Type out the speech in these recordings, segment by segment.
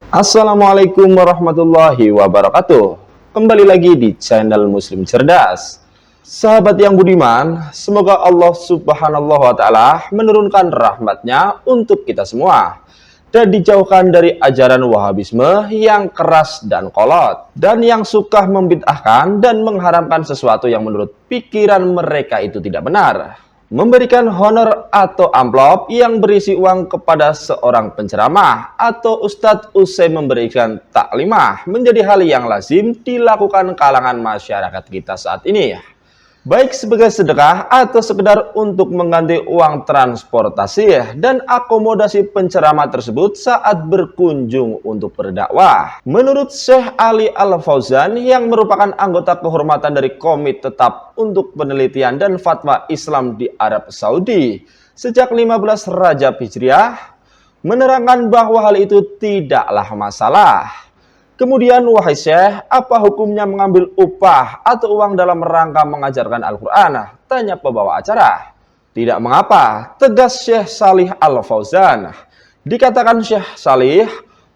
Assalamualaikum warahmatullahi wabarakatuh. Kembali lagi di channel Muslim Cerdas. Sahabat yang budiman, semoga Allah Subhanahu wa Ta'ala menurunkan rahmatnya untuk kita semua dan dijauhkan dari ajaran Wahabisme yang keras dan kolot, dan yang suka membid'ahkan dan mengharamkan sesuatu yang menurut pikiran mereka itu tidak benar. Memberikan honor atau amplop yang berisi uang kepada seorang penceramah atau ustadz usai memberikan taklimah menjadi hal yang lazim dilakukan kalangan masyarakat kita saat ini. Baik sebagai sedekah atau sekedar untuk mengganti uang transportasi dan akomodasi penceramah tersebut saat berkunjung untuk berdakwah. Menurut Syekh Ali Al-Fauzan yang merupakan anggota kehormatan dari Komite Tetap untuk Penelitian dan Fatwa Islam di Arab Saudi sejak 15 Rajab Hijriah, menerangkan bahwa hal itu tidaklah masalah. Kemudian, wahai Syekh, apa hukumnya mengambil upah atau uang dalam rangka mengajarkan Al-Quran? Tanya pembawa acara. Tidak mengapa, tegas Syekh Salih Al-Fauzan. Dikatakan Syekh Salih,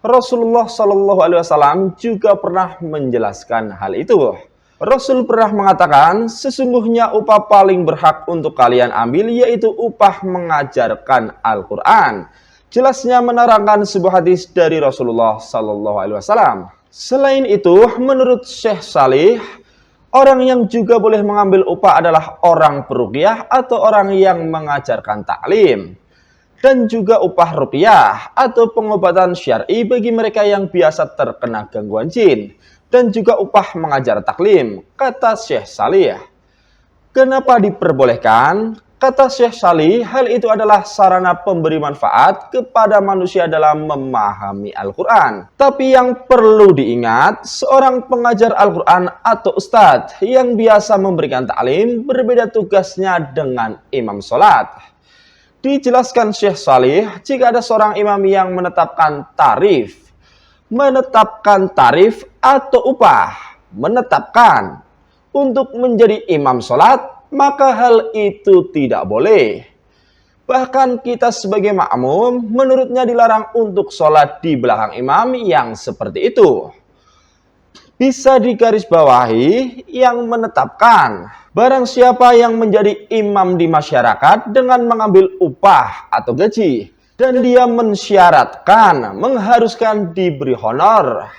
Rasulullah SAW juga pernah menjelaskan hal itu. Rasul pernah mengatakan, sesungguhnya upah paling berhak untuk kalian ambil yaitu upah mengajarkan Al-Quran. Jelasnya menerangkan sebuah hadis dari Rasulullah SAW. Selain itu, menurut Syekh Salih, orang yang juga boleh mengambil upah adalah orang peruqyah atau orang yang mengajarkan taklim. Dan juga upah ruqyah atau pengobatan syar'i bagi mereka yang biasa terkena gangguan jin. Dan juga upah mengajar taklim, kata Syekh Salih. Kenapa diperbolehkan? Kata Syekh Salih, hal itu adalah sarana pemberi manfaat kepada manusia dalam memahami Al-Quran. Tapi yang perlu diingat, seorang pengajar Al-Quran atau ustadz yang biasa memberikan taklim berbeda tugasnya dengan imam sholat. Dijelaskan Syekh Salih, jika ada seorang imam yang menetapkan tarif atau upah, menetapkan untuk menjadi imam sholat, maka hal itu tidak boleh. Bahkan kita sebagai makmum, menurutnya dilarang untuk sholat di belakang imam yang seperti itu. Bisa digarisbawahi yang menetapkan, barang siapa yang menjadi imam di masyarakat dengan mengambil upah atau gaji, dan dia mensyaratkan, mengharuskan diberi honor,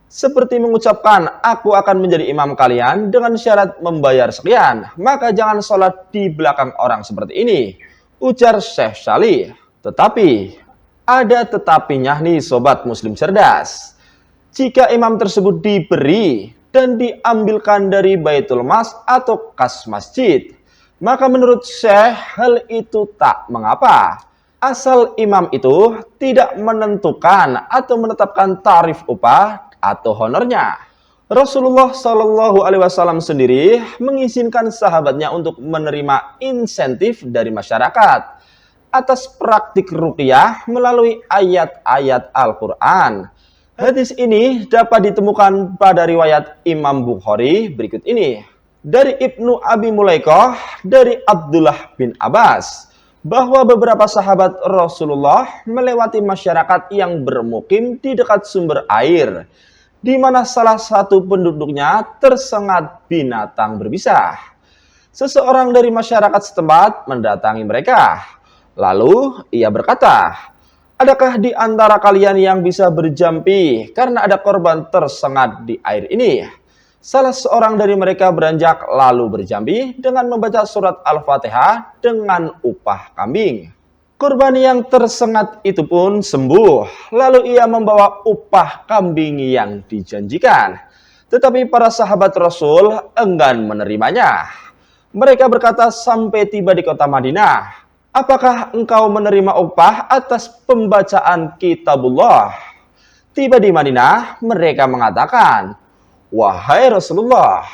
seperti mengucapkan, aku akan menjadi imam kalian dengan syarat membayar sekian, maka jangan sholat di belakang orang seperti ini, ujar Syekh Salih. Tetapi, ada tetapinya nih sobat muslim cerdas. Jika imam tersebut diberi dan diambilkan dari Baitul Mas atau kas masjid, maka menurut Syekh hal itu tak mengapa. Asal imam itu tidak menentukan atau menetapkan tarif upah atau honornya. Rasulullah SAW sendiri mengizinkan sahabatnya untuk menerima insentif dari masyarakat atas praktik ruqyah melalui ayat-ayat Al-Quran. Hadis ini dapat ditemukan pada riwayat Imam Bukhari berikut ini. Dari Ibnu Abi Mulaikah, dari Abdullah bin Abbas, bahwa beberapa sahabat Rasulullah melewati masyarakat yang bermukim di dekat sumber air, di mana salah satu penduduknya tersengat binatang berbisa. Seseorang dari masyarakat setempat mendatangi mereka. Lalu ia berkata, adakah di antara kalian yang bisa berjampi karena ada korban tersengat di air ini? Salah seorang dari mereka beranjak lalu berjampi dengan membaca surat Al-Fatihah dengan upah kambing. Korban yang tersengat itu pun sembuh, lalu ia membawa upah kambing yang dijanjikan. Tetapi para sahabat Rasul enggan menerimanya. Mereka berkata sampai tiba di kota Madinah, apakah engkau menerima upah atas pembacaan kitabullah? Tiba di Madinah, mereka mengatakan, wahai Rasulullah,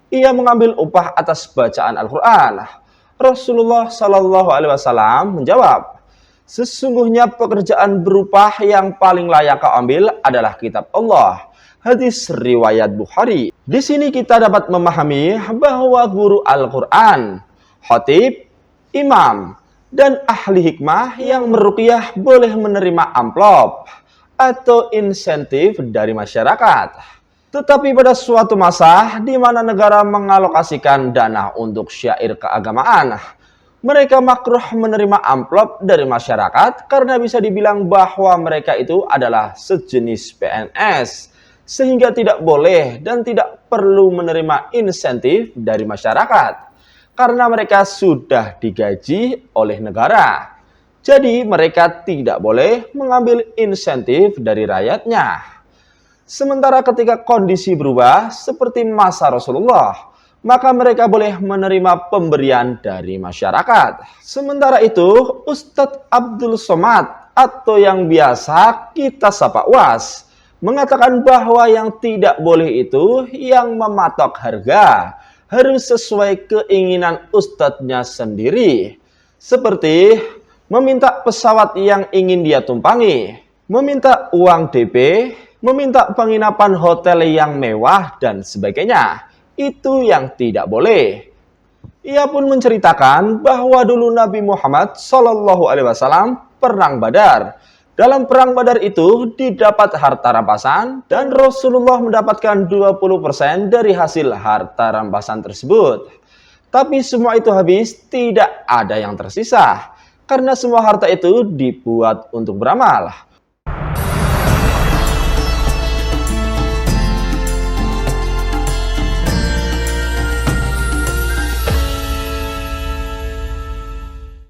ia mengambil upah atas bacaan Al-Quran. Rasulullah SAW menjawab, sesungguhnya pekerjaan berupa yang paling layak kau ambil adalah kitab Allah. Hadis riwayat Bukhari. Di sini kita dapat memahami bahwa guru Al-Quran, khatib, imam, dan ahli hikmah yang meruqyah boleh menerima amplop atau insentif dari masyarakat. Tetapi pada suatu masa di mana negara mengalokasikan dana untuk syair keagamaan, mereka makruh menerima amplop dari masyarakat karena bisa dibilang bahwa mereka itu adalah sejenis PNS, sehingga tidak boleh dan tidak perlu menerima insentif dari masyarakat karena mereka sudah digaji oleh negara. Jadi mereka tidak boleh mengambil insentif dari rakyatnya. Sementara ketika kondisi berubah seperti masa Rasulullah, maka mereka boleh menerima pemberian dari masyarakat. Sementara itu, Ustadz Abdul Somad atau yang biasa kita sapa UAS mengatakan bahwa yang tidak boleh itu yang mematok harga, harus sesuai keinginan ustadznya sendiri. Seperti meminta pesawat yang ingin dia tumpangi, meminta uang DP, meminta penginapan hotel yang mewah, dan sebagainya. Itu yang tidak boleh. Ia pun menceritakan bahwa dulu Nabi Muhammad SAW perang Badar. Dalam perang Badar itu didapat harta rampasan dan Rasulullah mendapatkan 20% dari hasil harta rampasan tersebut. Tapi semua itu habis, tidak ada yang tersisa. Karena semua harta itu dibuat untuk beramal.